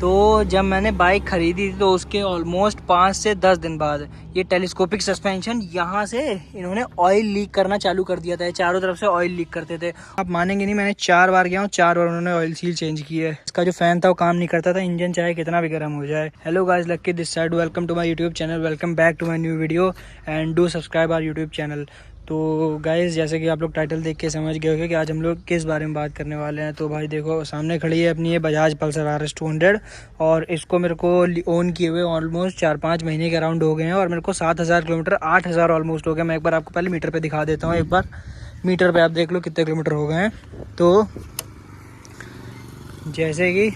तो जब मैंने बाइक खरीदी थी तो उसके ऑलमोस्ट 5 से 10 दिन बाद ये टेलीस्कोपिक सस्पेंशन यहाँ से इन्होंने ऑयल लीक करना चालू कर दिया था। चारों तरफ से ऑयल लीक करते थे। आप मानेंगे नहीं, मैंने 4 बार गया हूँ, 4 बार उन्होंने ऑयल सील चेंज की है। इसका जो फैन था वो काम नहीं करता था, इंजन चाहे कितना भी गर्म हो जाए। Hello guys, Lucky this side, welcome to my YouTube channel, welcome back to my new video and do subscribe our YouTube channel. तो गाइज़, जैसे कि आप लोग टाइटल देख के समझ गए होंगे कि आज हम लोग किस बारे में बात करने वाले हैं। तो भाई देखो, सामने खड़ी है अपनी ये बजाज पल्सर RS 200 और इसको मेरे को ओन किए हुए ऑलमोस्ट 4-5 महीने के अराउंड हो गए हैं और मेरे को 7,000 किलोमीटर, 8,000 ऑलमोस्ट हो गया। मैं एक बार आपको पहले मीटर पे दिखा देता हूँ। एक बार मीटर पे आप देख लो कितने किलोमीटर हो गए हैं। तो जैसे कि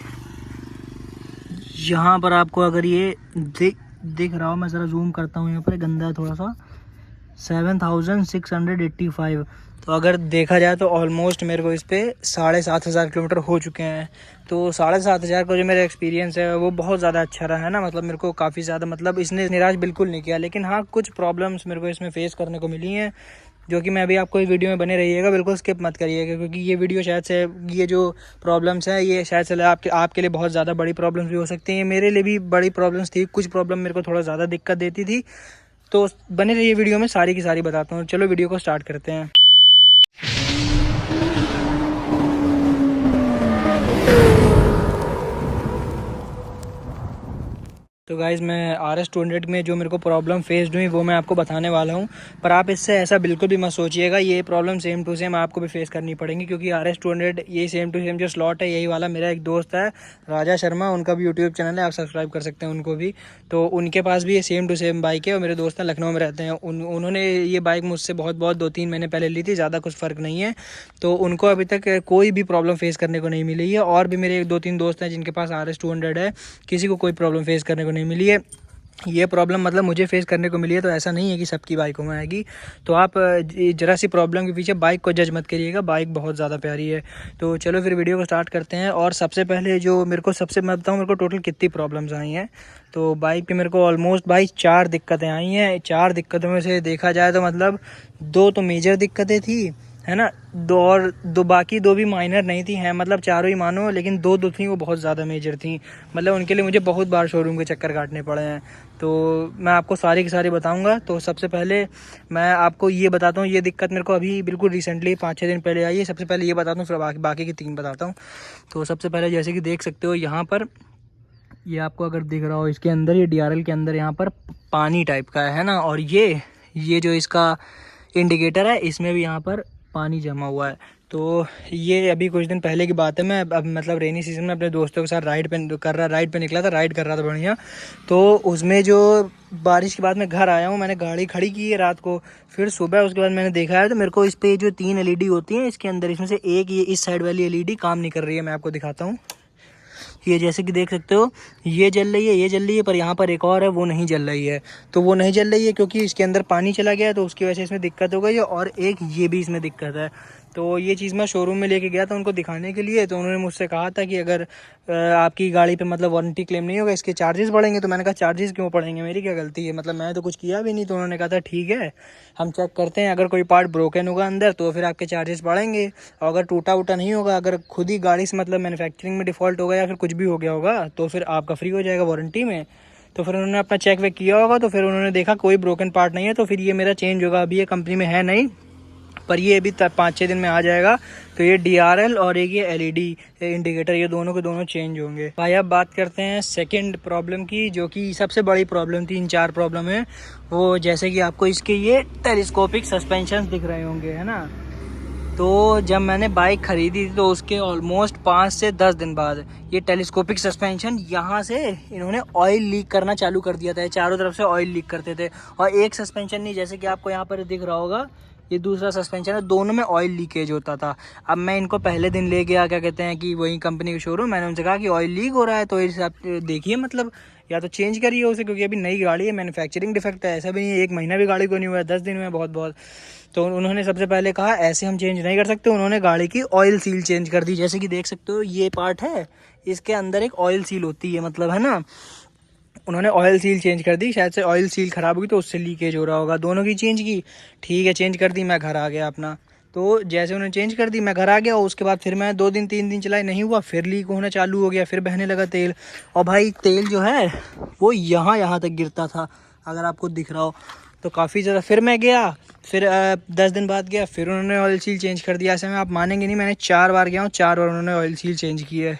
यहाँ पर आपको अगर ये दिख रहा हो, मैं ज़रा जूम करता हूँ, यहाँ पर गंदा है थोड़ा सा, 7,685। तो अगर देखा जाए तो ऑलमोस्ट मेरे को इस पर 7,500 किलोमीटर हो चुके हैं। तो 7,500 का जो मेरा एक्सपीरियंस है वो बहुत ज़्यादा अच्छा रहा है ना। मतलब मेरे को काफ़ी ज़्यादा, मतलब इसने निराश बिल्कुल नहीं किया। लेकिन हाँ, कुछ प्रॉब्लम्स मेरे को इसमें फेस करने को मिली हैं, जो कि मैं अभी आपको इस वीडियो में बने रहिएगा, बिल्कुल स्किप मत करिएगा, क्योंकि ये वीडियो शायद से, ये जो प्रॉब्लम्स हैं ये शायद से आपके लिए बहुत ज़्यादा बड़ी प्रॉब्लम्स भी हो सकती हैं। मेरे लिए भी बड़ी प्रॉब्लम्स थी, कुछ प्रॉब्लम मेरे को थोड़ा ज़्यादा दिक्कत देती थी। तो बने रहिए वीडियो में, सारी की सारी बताता हूँ। चलो वीडियो को स्टार्ट करते हैं। तो गाइज़, मैं RS 200 में जो मेरे को प्रॉब्लम फेस्ड हुई वो मैं आपको बताने वाला हूँ। पर आप इससे ऐसा बिल्कुल भी मत सोचिएगा, ये प्रॉब्लम सेम टू सेम आपको भी फेस करनी पड़ेंगी, क्योंकि RS 200 ये सेम टू सेम जो स्लॉट है यही वाला मेरा एक दोस्त है राजा शर्मा, उनका भी यूट्यूब चैनल है, आप सब्सक्राइब कर सकते हैं उनको भी। तो उनके पास भी ये सेम टू सेम बाइक है और मेरे दोस्त हैं, लखनऊ में रहते हैं। उन्होंने ये बाइक मुझसे बहुत 2-3 महीने पहले ली थी, ज़्यादा कुछ फ़र्क नहीं है। तो उनको अभी तक कोई भी प्रॉब्लम फेस करने को नहीं मिली है। और भी मेरे 2-3 दोस्त हैं जिनके पास RS 200 है, किसी को कोई प्रॉब्लम फेस करने को नहीं मिली है। ये प्रॉब्लम मतलब मुझे फेस करने को मिली है, तो ऐसा नहीं है कि सबकी बाइकों में आएगी। तो आप ज़रा सी प्रॉब्लम के पीछे बाइक को जज मत करिएगा, बाइक बहुत ज़्यादा प्यारी है। तो चलो फिर वीडियो को स्टार्ट करते हैं। और सबसे पहले जो मेरे को मैं बताऊँ मेरे को टोटल कितनी प्रॉब्लम्स आई हैं। तो बाइक पे मेरे को ऑलमोस्ट भाई 4 दिक्कतें आई हैं। 4 दिक्कतों में से देखा जाए तो मतलब 2 तो मेजर दिक्कतें थी, है ना, 2 और 2 बाकी 2 भी माइनर नहीं थी, हैं मतलब चारों ही मानो, लेकिन 2 थी वो बहुत ज़्यादा मेजर थी। मतलब उनके लिए मुझे बहुत बार शोरूम के चक्कर काटने पड़े हैं। तो मैं आपको सारी की सारी बताऊंगा। तो सबसे पहले मैं आपको ये बताता हूँ, ये दिक्कत मेरे को अभी बिल्कुल रिसेंटली 5-6 दिन पहले आई है। सबसे पहले ये बताता हूँ, फिर बाकी की 3 बताता हूँ। तो सबसे पहले जैसे कि देख सकते हो यहाँ पर, ये आपको अगर दिख रहा हो, इसके अंदर ये DRL के अंदर यहाँ पर पानी टाइप का है ना। और ये जो इसका इंडिकेटर है, इसमें भी यहाँ पर पानी जमा हुआ है। तो ये अभी कुछ दिन पहले की बात है। मैं अब मतलब रेनी सीजन में अपने दोस्तों के साथ राइड पे निकला था, राइड कर रहा था बढ़िया। तो उसमें जो बारिश के बाद मैं घर आया हूँ, मैंने गाड़ी खड़ी की है रात को, फिर सुबह उसके बाद मैंने देखा है तो मेरे को इस पर जो 3 LED होती हैं इसके अंदर, इसमें से एक ये इस साइड वाली LED काम नहीं कर रही है। मैं आपको दिखाता हूँ। ये जैसे कि देख सकते हो, ये जल रही है, ये जल रही है, पर यहाँ पर एक और है वो नहीं जल रही है। तो वो नहीं जल रही है क्योंकि इसके अंदर पानी चला गया है, तो उसकी वजह से इसमें दिक्कत हो गई है। और एक ये भी इसमें दिक्कत है। तो ये चीज़ मैं शोरूम में लेके गया था उनको दिखाने के लिए। तो उन्होंने मुझसे कहा था कि अगर आपकी गाड़ी पे मतलब वारंटी क्लेम नहीं होगा, इसके चार्जेस बढ़ेंगे। तो मैंने कहा चार्जेस क्यों पड़ेंगे, मेरी क्या गलती है, मतलब मैं तो कुछ किया भी नहीं। तो उन्होंने कहा था ठीक है, हम चेक करते हैं, अगर कोई पार्ट ब्रोकन होगा अंदर तो फिर आपके चार्जेस बढ़ेंगे, और अगर टूटा वूटा नहीं होगा, अगर खुद ही गाड़ी से मतलब मैन्युफैक्चरिंग में डिफ़ॉल्ट होगा या फिर कुछ भी हो गया होगा, तो फिर आपका फ्री हो जाएगा वारंटी में। तो फिर उन्होंने अपना चेक वेक किया होगा, तो फिर उन्होंने देखा कोई ब्रोकन पार्ट नहीं है, तो फिर ये मेरा चेंज होगा। अभी ये कंपनी में है नहीं, पर ये अभी 5-6 दिन में आ जाएगा। तो ये DRL और एक ये LED इंडिकेटर, ये दोनों के दोनों चेंज होंगे। भाई अब बात करते हैं सेकंड प्रॉब्लम की, जो कि सबसे बड़ी प्रॉब्लम थी। 3-4 प्रॉब्लम है वो, जैसे कि आपको इसके ये टेलीस्कोपिक सस्पेंशन दिख रहे होंगे, है ना। तो जब मैंने बाइक खरीदी थी तो उसके ऑलमोस्ट 5 से 10 दिन बाद ये टेलीस्कोपिक सस्पेंशन यहाँ से इन्होंने ऑयल लीक करना चालू कर दिया था। चारों तरफ से ऑयल लीक करते थे। और एक सस्पेंशन नहीं, जैसे कि आपको यहाँ पर दिख रहा होगा, ये दूसरा सस्पेंशन है, दोनों में ऑयल लीकेज होता था। अब मैं इनको पहले दिन ले गया, क्या कहते हैं कि वही कंपनी के शोरूम, मैंने उनसे कहा कि ऑयल लीक हो रहा है, तो इस आप देखिए, मतलब या तो चेंज करिए उसे, क्योंकि अभी नई गाड़ी है, मैन्युफैक्चरिंग डिफेक्ट है। ऐसा भी नहीं है 1 महीना भी गाड़ी को नहीं हुआ है, 10 दिन में बहुत बहुत। तो उन्होंने सबसे पहले कहा ऐसे हम चेंज नहीं कर सकते। उन्होंने गाड़ी की ऑयल सील चेंज कर दी। जैसे कि देख सकते हो, ये पार्ट है, इसके अंदर एक ऑयल सील होती है, मतलब, है ना। उन्होंने ऑयल सील चेंज कर दी, शायद से ऑयल सील ख़राब हुई तो उससे लीकेज हो रहा होगा। दोनों की चेंज की, ठीक है, चेंज कर दी। मैं घर आ गया अपना। तो जैसे उन्होंने चेंज कर दी, मैं घर आ गया। उसके बाद फिर मैं 2 दिन 3 दिन चलाई, नहीं हुआ, फिर लीक होना चालू हो गया, फिर बहने लगा तेल। और भाई तेल जो है वो यहाँ तक गिरता था, अगर आपको दिख रहा हो तो काफ़ी ज़्यादा। फिर मैं गया, फिर 10 दिन बाद गया, फिर उन्होंने ऑयल सील चेंज कर दिया। ऐसे में आप मानेंगे नहीं, मैंने 4 बार गया हूँ, 4 बार उन्होंने ऑयल सील चेंज की है।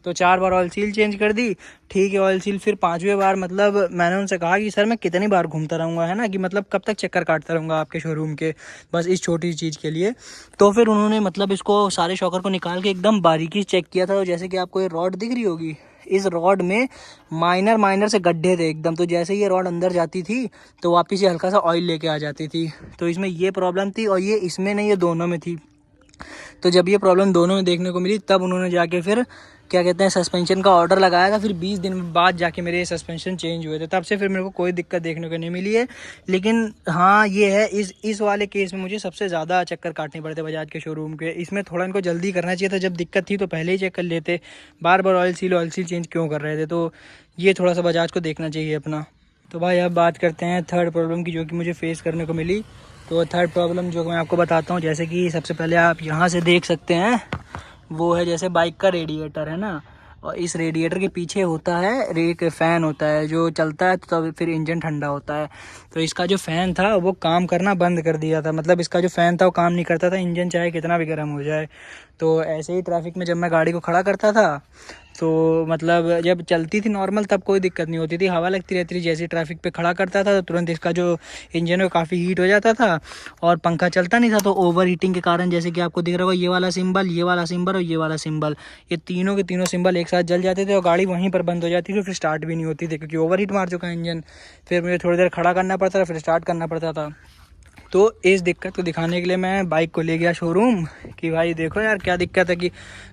तो 4 बार ऑयल सील चेंज कर दी, ठीक है। ऑयल सील फिर 5वें बार मतलब मैंने उनसे कहा कि सर मैं कितनी बार घूमता रहूँगा, है ना, कि मतलब कब तक चक्कर काटता रहूँगा आपके शोरूम के, बस इस छोटी सी चीज़ के लिए। तो फिर उन्होंने मतलब इसको सारे शॉकर को निकाल के एकदम बारीकी से चेक किया था। तो जैसे कि आपको ये रॉड दिख रही होगी, इस रॉड में माइनर से गड्ढे थे एकदम। तो जैसे ये रॉड अंदर जाती थी तो वापस ये हल्का सा ऑयल लेके आ जाती थी। तो इसमें ये प्रॉब्लम थी, और ये इसमें नहीं, ये दोनों में थी। तो जब ये प्रॉब्लम दोनों में देखने को मिली, तब उन्होंने जाके फिर क्या कहते हैं सस्पेंशन का ऑर्डर लगाया था। फिर 20 दिन बाद जाके मेरे ये सस्पेंशन चेंज हुए थे। तब से फिर मेरे को कोई दिक्कत देखने को नहीं मिली है। लेकिन हाँ ये है, इस वाले केस में मुझे सबसे ज़्यादा चक्कर काटने पड़ते बजाज के शोरूम के। इसमें थोड़ा इनको जल्दी करना चाहिए था, जब दिक्कत थी तो पहले ही चेक कर लेते, बार बार ऑयल सील चेंज क्यों कर रहे थे। तो ये थोड़ा सा बजाज को देखना चाहिए अपना। तो भाई अब बात करते हैं थर्ड प्रॉब्लम की, जो कि मुझे फेस करने को मिली। तो थर्ड प्रॉब्लम जो मैं आपको बताता हूँ, जैसे कि सबसे पहले आप यहाँ से देख सकते हैं, वो है जैसे बाइक का रेडिएटर, है ना। और इस रेडिएटर के पीछे होता है एक फ़ैन होता है जो चलता है, तो तब फिर इंजन ठंडा होता है। तो इसका जो फ़ैन था वो काम करना बंद कर दिया था, मतलब इसका जो फ़ैन था वो काम नहीं करता था, इंजन चाहे कितना भी गर्म हो जाए। तो ऐसे ही ट्रैफिक में जब मैं गाड़ी को खड़ा करता था, तो मतलब जब चलती थी नॉर्मल तब कोई दिक्कत नहीं होती थी, हवा लगती रहती थी। जैसे ट्रैफिक पे खड़ा करता था तो तुरंत इसका जो इंजन है काफ़ी हीट हो जाता था, और पंखा चलता नहीं था। तो ओवर हीटिंग के कारण, जैसे कि आपको दिख रहा होगा, ये वाला सिंबल, ये वाला सिंबल और ये वाला सिंबल, ये तीनों के तीनों सिंबल एक साथ जल जाते थे और गाड़ी वहीं पर बंद हो जाती थी। फिर स्टार्ट भी नहीं होती थी क्योंकि ओवर हीट मार चुका है इंजन। फिर मुझे थोड़ी देर खड़ा करना पड़ता था, फिर स्टार्ट करना पड़ता था। तो इस दिक्कत को दिखाने के लिए मैं बाइक को ले गया शोरूम कि भाई देखो यार क्या दिक्कत है कि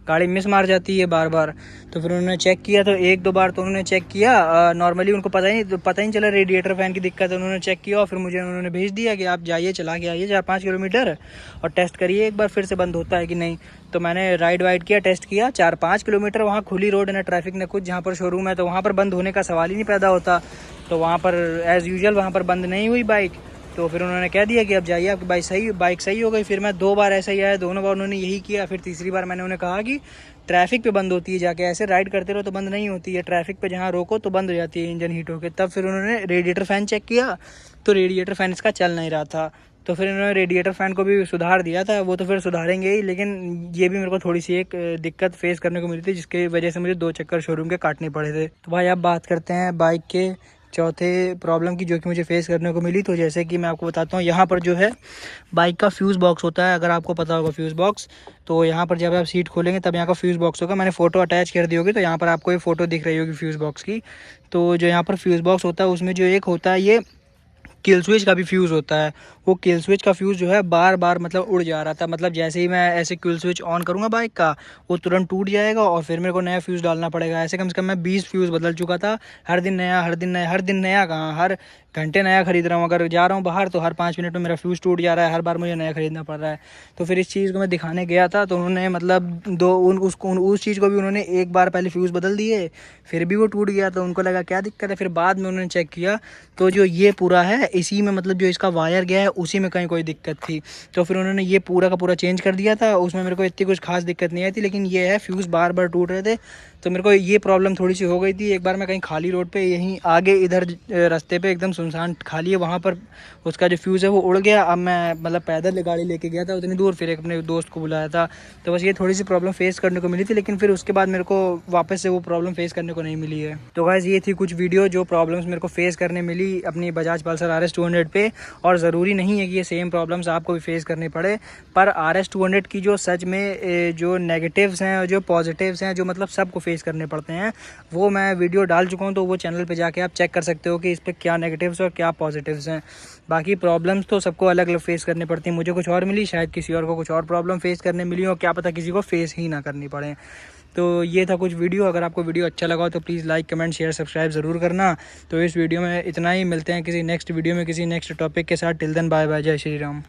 गाड़ी मिस मार जाती है बार बार। तो फिर उन्होंने चेक किया, तो 1-2 बार तो उन्होंने चेक किया, नॉर्मली उनको पता ही नहीं चला रेडिएटर फ़ैन की दिक्कत है। उन्होंने चेक किया और फिर मुझे उन्होंने भेज दिया कि आप जाइए, चला के आइए 4-5 किलोमीटर और टेस्ट करिए एक बार फिर से बंद होता है कि नहीं। तो मैंने राइड वाइड किया, टेस्ट किया, 4-5 किलोमीटर वहाँ खुली रोड है, ना ट्रैफिक ना कुछ, जहाँ पर शोरूम है, तो वहाँ पर बंद होने का सवाल ही नहीं पैदा होता। तो वहाँ पर एज़ यूजुअल वहाँ पर बंद नहीं हुई बाइक। तो फिर उन्होंने कह दिया कि अब जाइए, आपकी बाइक सही हो गई। फिर मैं 2 बार ऐसा ही आया, दोनों बार उन्होंने यही किया। फिर तीसरी बार मैंने उन्हें कहा कि ट्रैफिक पे बंद होती है, जाके ऐसे राइड करते रहो तो बंद नहीं होती है, ट्रैफिक पे जहाँ रोको तो बंद हो जाती है इंजन हीट होकर। तब फिर उन्होंने रेडिएटर फ़ैन चेक किया, तो रेडिएटर फ़ैन इसका चल नहीं रहा था। तो फिर इन्होंने रेडिएटर फ़ैन को भी सुधार दिया था, वो तो फिर सुधारेंगे ही, लेकिन ये भी मेरे को थोड़ी सी एक दिक्कत फेस करने को मिली थी, जिसकी वजह से मुझे 2 चक्कर शोरूम के काटने पड़े थे। तो भाई अब बात करते हैं बाइक के चौथे प्रॉब्लम की, जो कि मुझे फेस करने को मिली। तो जैसे कि मैं आपको बताता हूँ, यहाँ पर जो है बाइक का फ्यूज़ बॉक्स होता है, अगर आपको पता होगा फ्यूज़ बॉक्स, तो यहाँ पर जब आप सीट खोलेंगे तब यहाँ का फ्यूज़ बॉक्स होगा। मैंने फ़ोटो अटैच कर दी होगी, तो यहाँ पर आपको ये फ़ोटो दिख रही होगी फ्यूज़ बॉक्स की। तो जो यहाँ पर फ्यूज़ बॉक्स होता है, उसमें जो एक होता है, ये किल स्विच का भी फ्यूज़ होता है। वो किल स्विच का फ्यूज़ जो है बार बार मतलब उड़ जा रहा था, मतलब जैसे ही मैं ऐसे किल स्विच ऑन करूँगा बाइक का, वो तुरंत टूट जाएगा और फिर मेरे को नया फ्यूज़ डालना पड़ेगा। ऐसे कम से कम मैं 20 फ्यूज़ बदल चुका था, हर दिन नया, हर दिन नया कहाँ, हर घंटे नया खरीद रहा हूँ। अगर जा रहा हूँ बाहर तो हर 5 मिनट में मेरा फ्यूज़ टूट जा रहा है, हर बार मुझे नया खरीदना पड़ रहा है। तो फिर इस चीज़ को मैं दिखाने गया था, तो उन्होंने मतलब उस चीज़ को भी उन्होंने एक बार पहले फ्यूज़ बदल दिए, फिर भी वो टूट गया। तो उनको लगा क्या दिक्कत है, फिर बाद में उन्होंने चेक किया, तो जो ये पूरा है इसी में, मतलब जो इसका वायर गया है उसी में कहीं कोई दिक्कत थी। तो फिर उन्होंने ये पूरा का पूरा चेंज कर दिया था। उसमें मेरे को इतनी कुछ खास दिक्कत नहीं आई थी, लेकिन ये है फ्यूज़ बार बार टूट रहे थे, तो मेरे को ये प्रॉब्लम थोड़ी सी हो गई थी। एक बार मैं कहीं खाली रोड पे, यहीं आगे इधर रास्ते पे एकदम सुनसान खाली है, वहाँ पर उसका जो फ्यूज़ है वो उड़ गया। अब मैं मतलब पैदल गाड़ी लेके गया था उतनी दूर, फिर एक अपने दोस्त को बुलाया था। तो बस ये थोड़ी सी प्रॉब्लम फेस करने को मिली थी, लेकिन फिर उसके बाद मेरे को वापस से वो प्रॉब्लम फेस करने को नहीं मिली है। तो गाइस ये थी कुछ वीडियो जो प्रॉब्लम्स मेरे को फेस करने मिली अपनी बजाज पल्सर RS 200 पे। और ज़रूरी नहीं है कि ये सेम प्रॉब्लम्स आपको भी फेस करनी पड़े, पर RS 200 की जो सच में जो नेगेटिव्स हैं और जो पॉजिटिव्स हैं, जो मतलब सबको फेस करने पड़ते हैं, वो मैं वीडियो डाल चुका हूँ। तो वो चैनल पे जाके आप चेक कर सकते हो कि इस पर क्या नेगेटिव्स और क्या पॉजिटिव्स हैं। बाकी प्रॉब्लम्स तो सबको अलग अलग फेस करनी पड़ती हैं, मुझे कुछ और मिली, शायद किसी और को कुछ और प्रॉब्लम फेस करने मिली हो, क्या पता किसी को फेस ही ना करनी पड़े। तो ये था कुछ वीडियो। अगर आपको वीडियो अच्छा लगा हो तो please like, comment, share, subscribe ज़रूर करना। तो इस वीडियो में इतना ही, मिलते हैं किसी नेक्स्ट वीडियो में किसी नेक्स्ट टॉपिक के साथ। टिल देन बाय बाय, जय श्री राम।